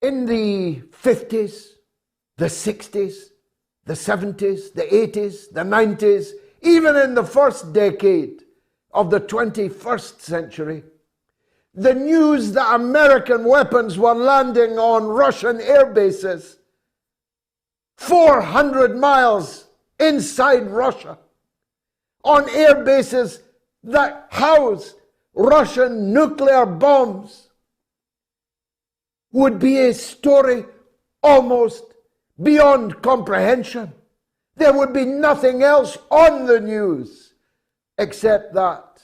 In the 50s, the 60s, the 70s, the 80s, the 90s, even in the first decade of the 21st century, the news that American weapons were landing on Russian air bases 400 miles inside Russia, on air bases that house Russian nuclear bombs, would be a story almost beyond comprehension. There would be nothing else on the news except that.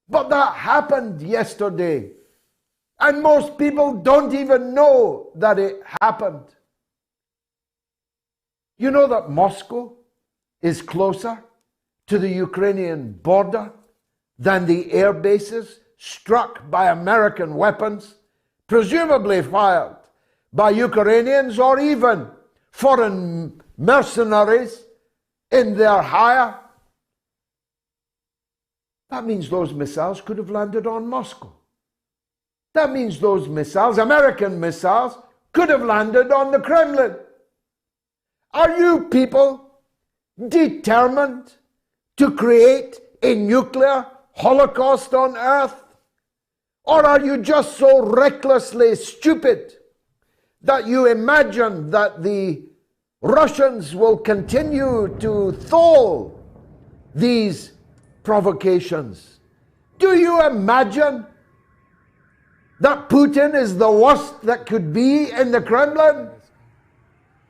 But that happened yesterday, and most people don't even know that it happened. You know that Moscow is closer to the Ukrainian border than the air bases struck by American weapons, presumably fired by Ukrainians or even foreign mercenaries in their hire. That means those missiles could have landed on Moscow. That means those missiles, American missiles, could have landed on the Kremlin. Are you people determined to create a nuclear holocaust on Earth? Or are you just so recklessly stupid that you imagine that the Russians will continue to thwart these provocations? Do you imagine that Putin is the worst that could be in the Kremlin?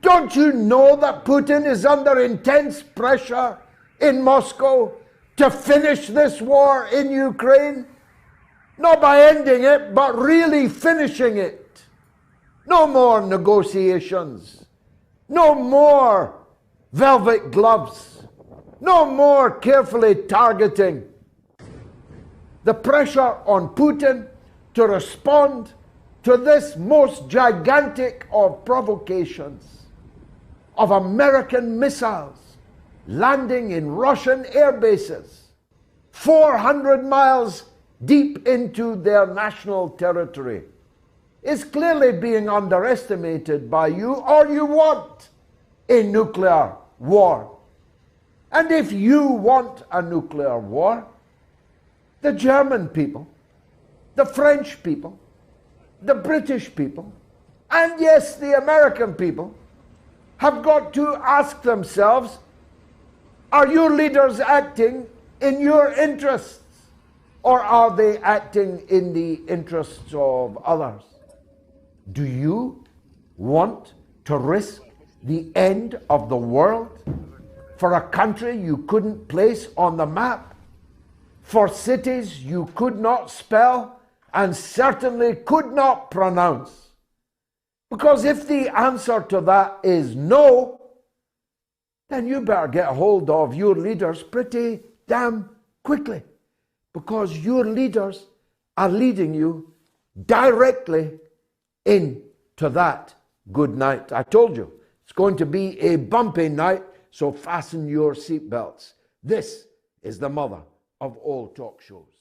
Don't you know that Putin is under intense pressure in Moscow to finish this war in Ukraine? Not by ending it, but really finishing it. No more negotiations. No more velvet gloves. No more carefully targeting. The pressure on Putin to respond to this most gigantic of provocations of American missiles landing in Russian air bases 400 miles deep into their national territory is clearly being underestimated by you, or you want a nuclear war. And if you want a nuclear war, the German people, the French people, the British people, and yes, the American people have got to ask themselves, are your leaders acting in your interests, or are they acting in the interests of others? Do you want to risk the end of the world for a country you couldn't place on the map, for cities you could not spell and certainly could not pronounce? Because if the answer to that is no, then you better get hold of your leaders pretty damn quickly, because your leaders are leading you directly into that good night. I told you, it's going to be a bumpy night, so fasten your seatbelts. This is the mother of all talk shows.